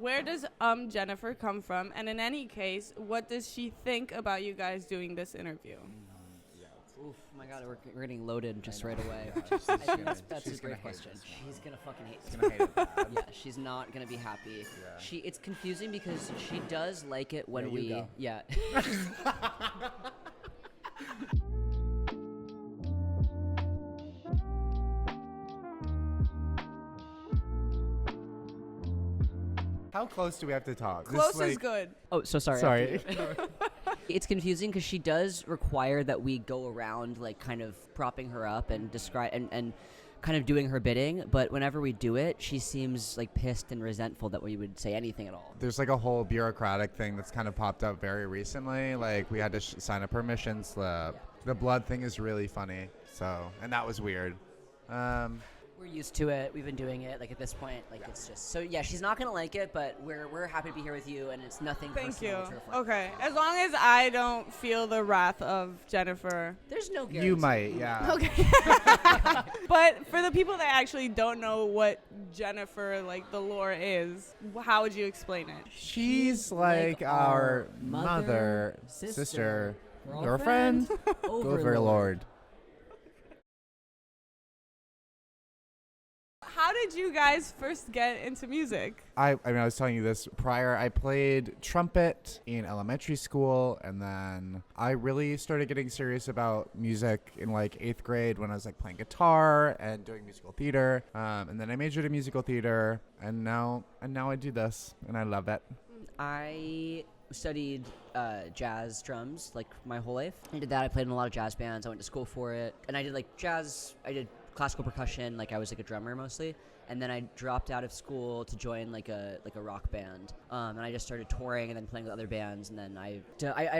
Where does Jennifer come from? And in any case, what does she think about you guys doing this interview? Oof, my God, we're getting loaded just right away. That's a great question. She's gonna fucking hate this. She's gonna hate it bad. Yeah, she's not gonna be happy. Yeah. It's confusing because she does like it when Yeah, you go. Yeah. How close do we have to talk? Close is good. Oh, so sorry. Sorry. It's confusing because she does require that we go around, like, kind of propping her up and describe and kind of doing her bidding. But whenever we do it, she seems like pissed and resentful that we would say anything at all. There's like a whole bureaucratic thing that's kind of popped up very recently. Like we had to sign a permission slip. The blood thing is really funny. And that was weird. We're used to it. We've been doing it. Like at this point, like it's just so. Yeah, she's not gonna like it, but we're happy to be here with you, and it's nothing. Thank you. personal to reflect. Okay, as long as I don't feel the wrath of Jennifer. There's no guarantee. You might, yeah. Okay. But for the people that actually don't know what Jennifer, like the lore is, how would you explain it? She's like our mother, sister, girlfriend, overlord. How did you guys first get into music? I was telling you this prior. I played trumpet in elementary school, and then I really started getting serious about music in like 8th grade when I was like playing guitar and doing musical theater. And then I majored in musical theater, and now I do this, and I love it. I studied jazz drums like my whole life. I did that. I played in a lot of jazz bands. I went to school for it, and I did like jazz. I did classical percussion, like I was like a drummer mostly, and then I dropped out of school to join like a rock band, and I just started touring and then playing with other bands, and then I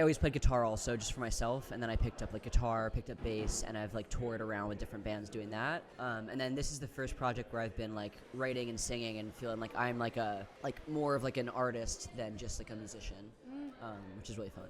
always played guitar also just for myself, and then I picked up like guitar, picked up bass, and I've like toured around with different bands doing that, and then this is the first project where I've been like writing and singing and feeling like I'm like more of like an artist than just like a musician, which is really fun.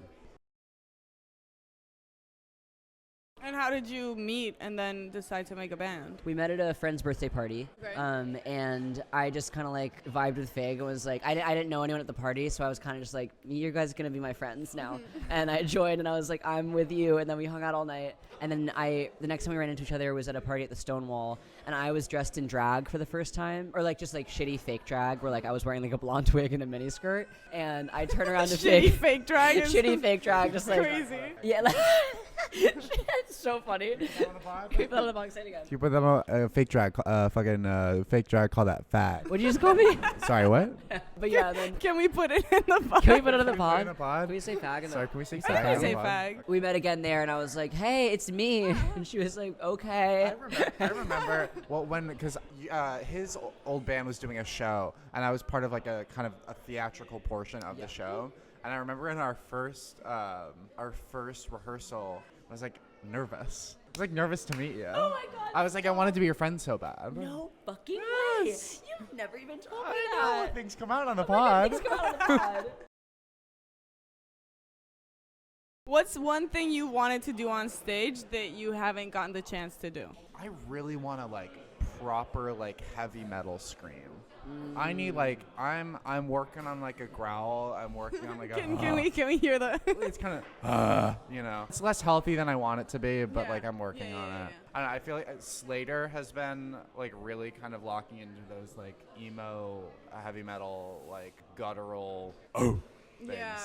And how did you meet and then decide to make a band? We met at a friend's birthday party, Great. And I just kind of like vibed with Fig and was like, I didn't know anyone at the party, so I was kind of just like, you guys are going to be my friends now. And I joined, and I was like, I'm with you, and then we hung out all night. And then the next time we ran into each other was at a party at the Stonewall, and I was dressed in drag for the first time, or like just like shitty fake drag, where like I was wearing like a blonde wig and a miniskirt, and I turned around to Shitty fake drag is shitty fake drag, just like crazy. Yeah, like, it's so funny. Can we put that on the box? Say it again. You put that on a fake drag, fake drag. Call that fat. What'd you just call me? Sorry, what? But yeah, then Can we put it in the box? can we put it on the Put it pod? in a pod? Can we say fag? Sorry, can we say I fag? can on say the pod? fag. We met again there, and I was like, "Hey, it's me," and she was like, "Okay." I remember because his old band was doing a show, and I was part of like a kind of a theatrical portion of the show. And I remember in our first rehearsal, I was like nervous. I was like nervous to meet you. Oh my God. I was like, I wanted to be your friend so bad. No fucking Yes. way! You've never even told me I know that. things come out on the Oh my God, pod. things come out on the pod. What's one thing you wanted to do on stage that you haven't gotten the chance to do? I really want to like proper like heavy metal scream. I need like I'm working on like a growl. I'm working on like a. Can we hear the? It's kind of it's less healthy than I want it to be, but Yeah. like I'm working Yeah, on yeah, it. I don't know, I feel like Slater has been like really kind of locking into those like emo heavy metal like guttural things. Yeah.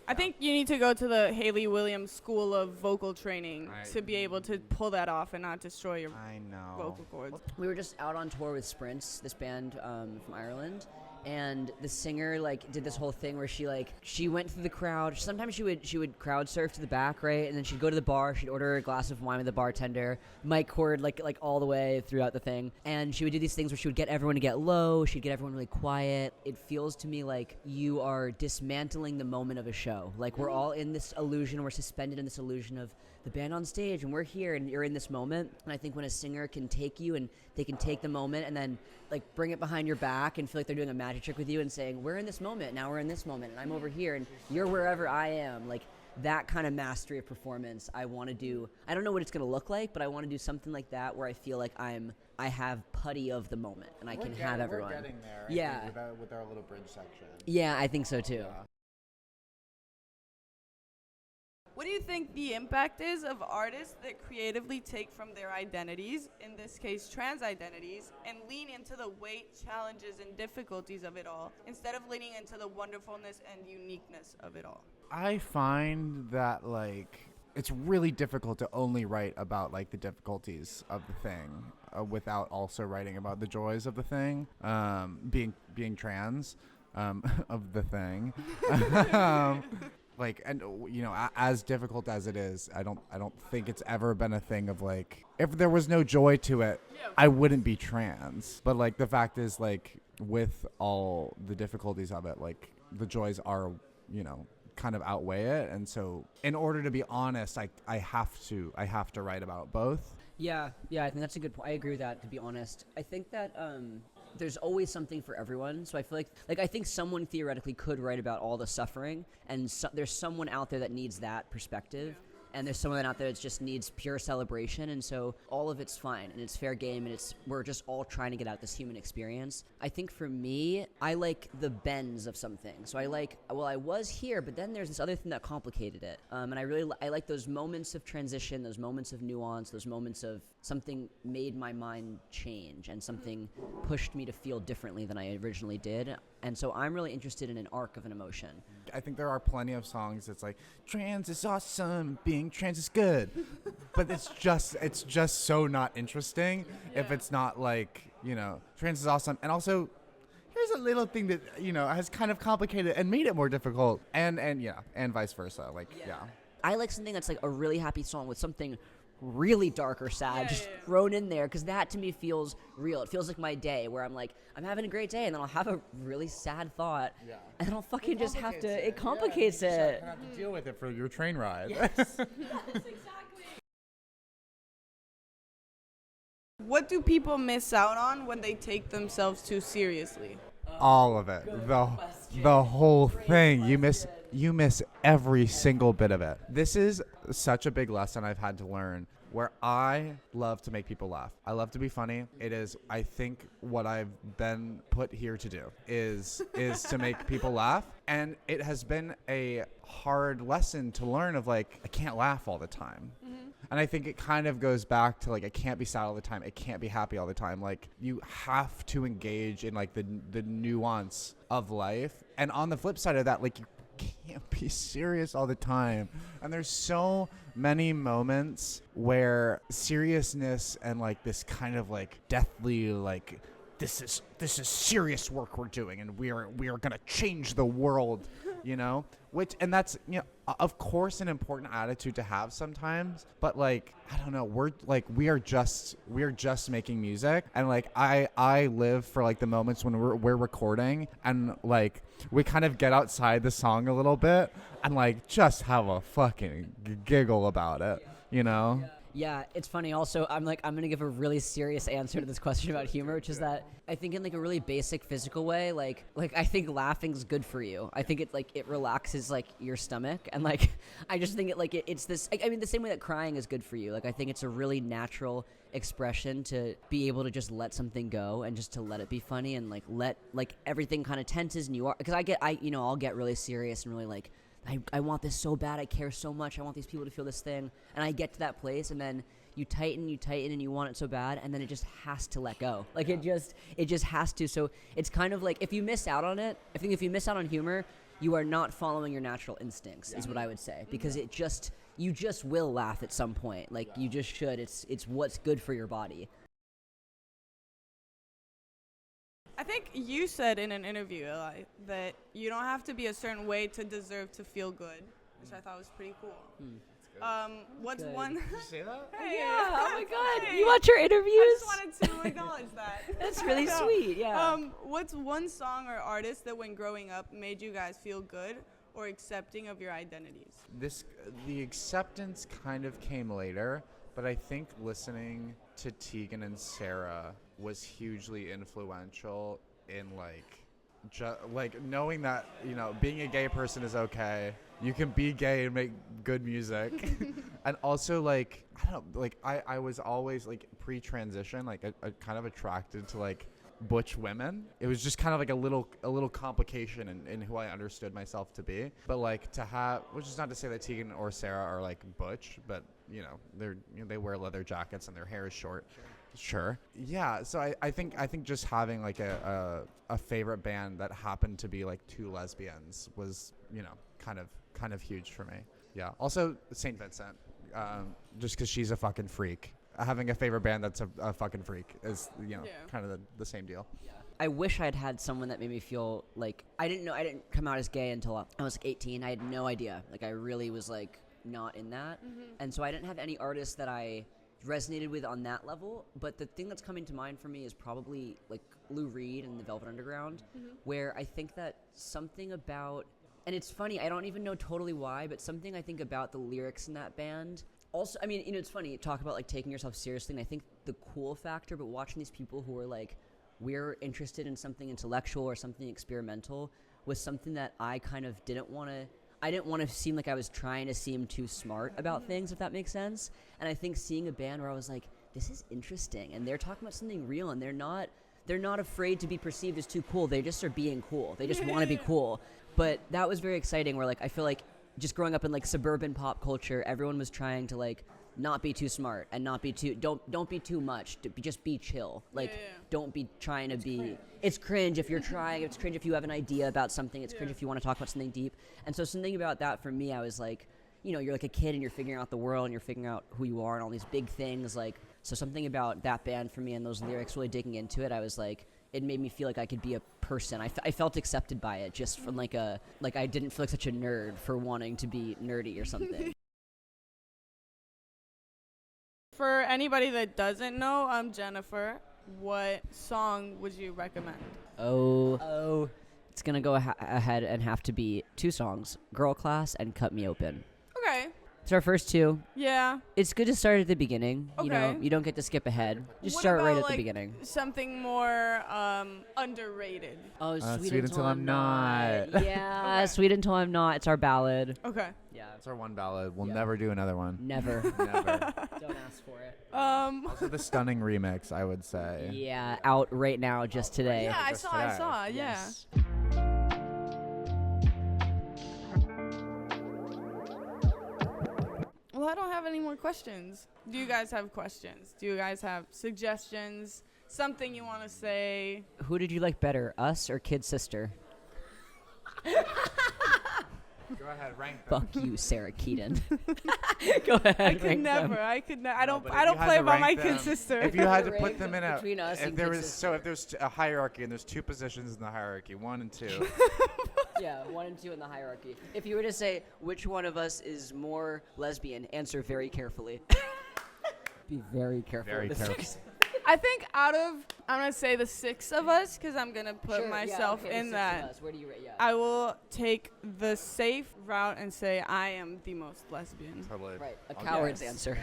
I think you need to go to the Haley Williams School of Vocal Training to be able to pull that off and not destroy your I know. vocal cords. We were just out on tour with Sprints, this band from Ireland, and the singer like did this whole thing where she went through the crowd. Sometimes she would crowd surf to the back, right, and then she'd go to the bar. She'd order a glass of wine with the bartender, mic cord like all the way throughout the thing, and she would do these things where she would get everyone to get low. She'd get everyone really quiet. It feels to me like you are dismantling the moment of a show. Like we're all in this illusion. We're suspended in this illusion of the band on stage, and we're here, and you're in this moment. And I think when a singer can take you and they can take the moment and then like bring it behind your back and feel like they're doing a magic trick with you and saying, we're in this moment, now we're in this moment, and I'm over here, and you're wherever I am. Like that kind of mastery of performance I want to do. I don't know what it's going to look like, but I want to do something like that where I feel like I'm I have putty of the moment, and I can have everyone. We're getting there. Yeah. With our little bridge section. Yeah, I think so too. Yeah. What do you think the impact is of artists that creatively take from their identities, in this case trans identities, and lean into the weight, challenges, and difficulties of it all, instead of leaning into the wonderfulness and uniqueness of it all? I find that it's really difficult to only write about the difficulties of the thing without also writing about the joys of the thing, being trans of the thing. As difficult as it is, I don't think it's ever been a thing of if there was no joy to it, I wouldn't be trans. But the fact is with all the difficulties of it, the joys are, kind of outweigh it. And so in order to be honest, I have to write about both. Yeah, I think that's a good point. I agree with that, to be honest. I think that there's always something for everyone. So I feel like I think someone theoretically could write about all the suffering, and there's someone out there that needs that perspective. And there's someone out there that just needs pure celebration, and so all of it's fine, and it's fair game, and we're just all trying to get out this human experience. I think for me, I like the bends of something. So I was here, but then there's this other thing that complicated it. And I like those moments of transition, those moments of nuance, those moments of something made my mind change, and something pushed me to feel differently than I originally did. And so I'm really interested in an arc of an emotion. I think there are plenty of songs that's trans is awesome, being trans is good. But it's just so not interesting if it's not trans is awesome. And also, here's a little thing that, has kind of complicated and made it more difficult. And vice versa. I like something that's a really happy song with something really dark or sad thrown in there, because that to me feels real. It feels like my day where I'm having a great day, and then I'll have a really sad thought, and then I'll fucking just have to. It complicates it. You have to deal with it for your train ride. Yes. Yes, exactly. What do people miss out on when they take themselves too seriously? All of it. The whole thing. You miss every single bit of it. This is such a big lesson I've had to learn, where I love to make people laugh. I love to be funny. It is, I think, what I've been put here to do is to make people laugh. And it has been a hard lesson to learn of I can't laugh all the time. Mm-hmm. And I think it kind of goes back to I can't be sad all the time. I can't be happy all the time. You have to engage in the nuance of life. And on the flip side of that, you can't be serious all the time. And there's so many moments where seriousness and this kind of deathly this is serious work we're doing, and we are gonna change the world, and that's of course an important attitude to have sometimes, but I don't know, we are just making music, and I live for the moments when we're recording, and we kind of get outside the song a little bit and just have a fucking giggle about it, Yeah, it's funny. Also, I'm going to give a really serious answer to this question about humor, which is that I think in a really basic physical way, I think laughing's good for you. I think it relaxes your stomach, and I just think it's this. I mean, the same way that crying is good for you. I think it's a really natural expression to be able to just let something go and just to let it be funny, and let everything kind of tenses, and you are, because I'll get really serious and really I want this so bad. I care so much. I want these people to feel this thing. And I get to that place, and then you tighten, and you want it so bad, and then it just has to let go. It just has to. So it's kind of if you miss out on it, I think if you miss out on humor, you are not following your natural instincts, is what I would say. Because you just will laugh at some point. You just should. It's what's good for your body. I think you said in an interview, Eli, that you don't have to be a certain way to deserve to feel good, which I thought was pretty cool. What's good. one? Did you say that? Hey, Yeah, oh my God. hey. You watch your interviews? I just wanted to acknowledge that. That's really sweet, yeah. What's one song or artist that when growing up made you guys feel good or accepting of your identities? The acceptance kind of came later, but I think listening to Tegan and Sarah was hugely influential in knowing that being a gay person is okay. You can be gay and make good music, And also, like, I don't know, like, I was always, like, pre-transition, like, a kind of attracted to, like, butch women. It was just kind of like a little complication in who I understood myself to be. But, like, to have, which is not to say that Tegan or Sarah are, like, butch, but, you know, they wear leather jackets and their hair is short. Sure. Yeah, so I think just having, like, a favorite band that happened to be, like, two lesbians was, you know, kind of huge for me. Yeah. Also, St. Vincent. Just because she's a fucking freak. Having a favorite band that's a fucking freak is, you know, kind of the same deal. Yeah. I wish I'd had someone that made me feel like I didn't come out as gay until I was like 18. I had no idea. Like, I really was like not in that. And so I didn't have any artists that I resonated with on that level. But the thing that's coming to mind for me is probably like Lou Reed and the Velvet Underground, where I think that something about, and it's funny, I don't even know totally why, but something I think about the lyrics in that band. Also, I mean, you know, it's funny, talk about like taking yourself seriously, and I think the cool factor, but watching these people who are like, we're interested in something intellectual or something experimental, was something that I kind of didn't want to seem like I was trying to seem too smart about things, if that makes sense. And I think seeing a band where I was like, this is interesting, and they're talking about something real, and they're not afraid to be perceived as too cool. They just are being cool. They just want to be cool. But that was very exciting, where like I feel like just growing up in like suburban pop culture, everyone was trying to like not be too smart and not be too don't be too much. Just be chill. Like don't be trying to be. Cringe. It's cringe if you're trying. It's cringe if you have an idea about something. It's cringe if you want to talk about something deep. And so something about that for me, I was like, you know, you're like a kid and you're figuring out the world and you're figuring out who you are and all these big things. Like, so something about that band for me and those lyrics, really digging into it, I was like, it made me feel like I could be a person. I felt accepted by it, just from like I didn't feel like such a nerd for wanting to be nerdy or something. For anybody that doesn't know, I'm Jennifer. What song would you recommend? Oh, it's gonna go ahead and have to be two songs: Girl Class and Cut Me Open. Okay. It's our first two. Yeah. It's good to start at the beginning. Okay. You know, you don't get to skip ahead. Just What start right about, at the like, beginning. Something more underrated. Oh, Sweet Until I'm Not. Yeah, Okay. Sweet Until I'm Not. It's our ballad. Okay. Yeah. That's our one ballad. We'll Yeah. never do another one. Never. Never. Don't ask for it. Also, the stunning remix, I would say. Yeah, out right now, just today. Yeah, I Just saw. today. Yeah. Yes. Well, I don't have any more questions. Do you guys have questions? Do you guys have suggestions? Something you want to say? Who did you like better, us or Kid Sister? Go ahead, rank them. Fuck you, Sarah Keaton. Go ahead. I could rank never. them. I could never. No, I don't. but I if don't you had play to by rank my them- kid sister. If you had to Rank put them in a, between us if and there Kid was Sister. if there's a hierarchy and there's two positions in the hierarchy, 1 and 2. Yeah, 1 and 2 in the hierarchy. If you were to say which one of us is more lesbian, answer very carefully. Be very careful. Very with this. careful. I think out of, I'm gonna say the 6 of us, because I'm gonna put Sure, yeah, myself okay, the in 6 of that. us. Where do you rate? Yeah. I will take the safe route and say I am the most lesbian. Totally. Right, a I'll coward's guess. answer.